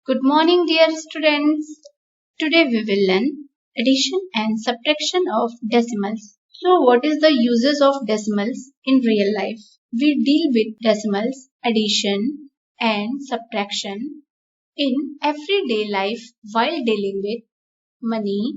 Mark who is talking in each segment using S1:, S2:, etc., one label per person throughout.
S1: Good morning, dear students. Today we will learn addition and subtraction of decimals. So what is the uses of decimals in real life? We deal with decimals, addition and subtraction in everyday life while dealing with money,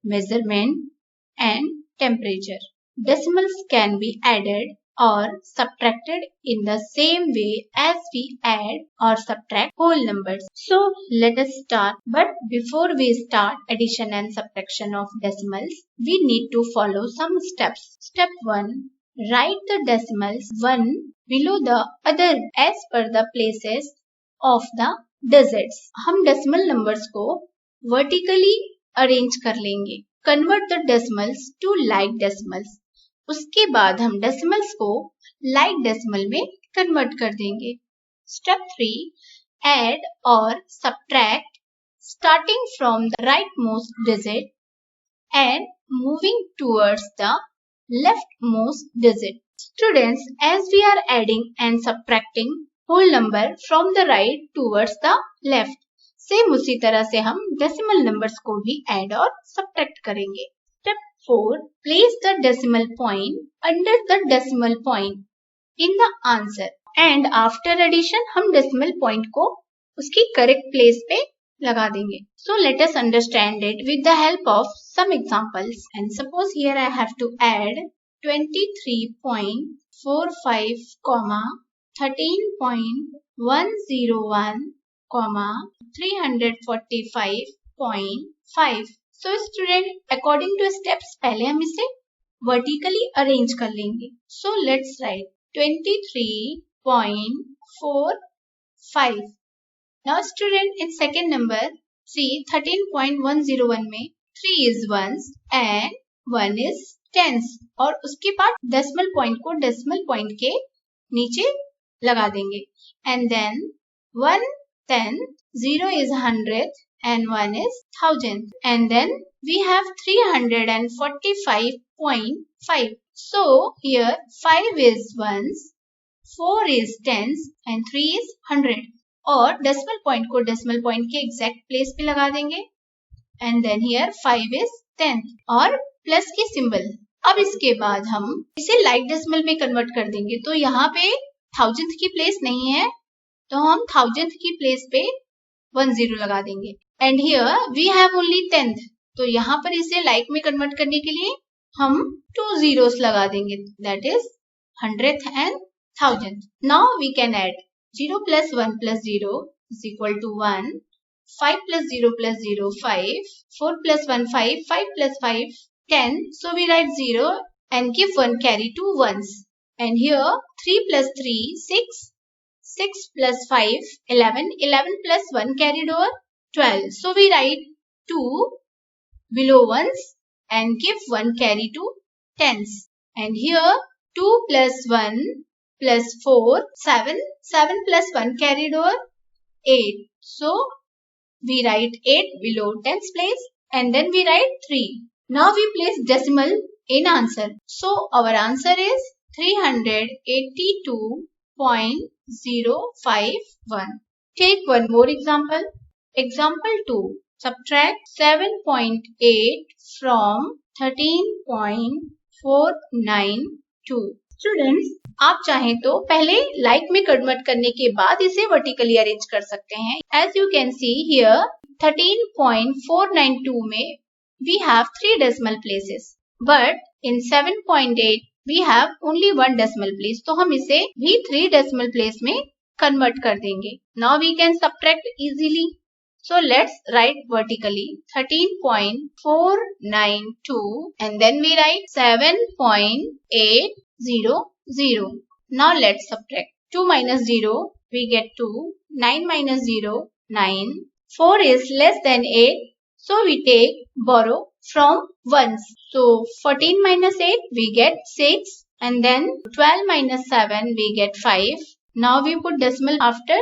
S1: measurement and temperature. Decimals can be added or subtracted in the same way as we add or subtract whole numbers. So let us start. But before we start addition and subtraction of decimals, we need to follow some steps. Step 1. Write the decimals one below the other as per the places of the digits. हम decimal numbers को vertically arrange कर लेंगे. Convert the decimals to like decimals. उसके बाद हम decimals को like decimal में convert कर देंगे. Step 3. Add or subtract starting from the rightmost digit and moving towards the leftmost digit. Students, as we are adding and subtracting whole number from the right towards the left, same उसी तरह से हम decimal numbers को भी add और subtract करेंगे. Step 4. Place the decimal point under the decimal point in the answer and after addition हम decimal point को उसकी करेक्ट प्लेस पे लगा देंगे. So let us understand it with the help of some examples. And suppose here I have to add 23.45, 13.101, 345.5. So student, according to steps पहले हम इसे vertically arrange कर लेंगे. So let's write 23.45. Now student, in second number, see 13.101 में 3 is ones and 1 is tens और उसके बाद decimal point को decimal point के नीचे लगा देंगे. And then 1 10, 0 is 100th and 1 is 1000th. And then we have 345.5. So here 5 is ones, 4 is tens and 3 is 100. और decimal point को decimal point के exact place पे लगा देंगे. And then here 5 is tenth और plus की symbol. अब इसके बाद हम इसे like decimal में convert कर देंगे. तो यहाँ पे 1000th की place नहीं है, तो हम 1000th की प्लेस पे 10 लगा देंगे. And here we have only 10th, तो यहाँ पर इसे लाइक में कन्वर्ट करने के लिए हम 2 zeros लगा देंगे. That is 100th and 1000th. Now we can add 0 plus 1 plus 0 is equal to 1. 5 plus 0 plus 0 5. 4 plus 1 5. 5 plus 5 10. So we write 0 and give 1 carry to ones. And here 3 plus 3 6. 6 plus 5, 11. 11 plus 1 carried over 12. So we write 2 below ones and give 1 carry to tens. And here 2 plus 1 plus 4, 7. 7 plus 1 carried over 8. So we write 8 below tens place and then we write 3. Now we place decimal in answer. So our answer is 382.051. Take one more example. Example 2. Subtract 7.8 from 13.492. Students, आप चाहें तो पहले like में convert करने के बाद इसे vertically arrange कर सकते हैं. As you can see here, 13.492 में we have 3 decimal places. But in 7.8 we have only one decimal place. तो हम इसे भी 3 decimal place में convert कर देंगे. Now we can subtract easily. So let's write vertically 13.492 and then we write 7.800. Now let's subtract. 2 minus 0 we get 2. 9 minus 0 9. 4 is less than 8. So we take borrow from ones. So 14 minus 8 we get 6 and then 12 minus 7 we get 5. Now we put decimal after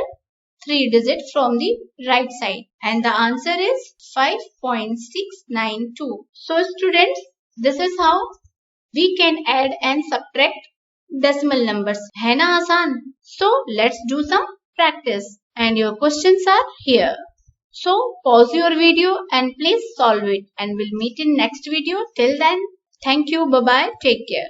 S1: 3 digits from the right side and the answer is 5.692. So students, this is how we can add and subtract decimal numbers. है ना आसान? So let's do some practice. and your questions are here. So pause your video and please solve it, and we'll meet in next video. Till then, thank you. Bye bye. Take care.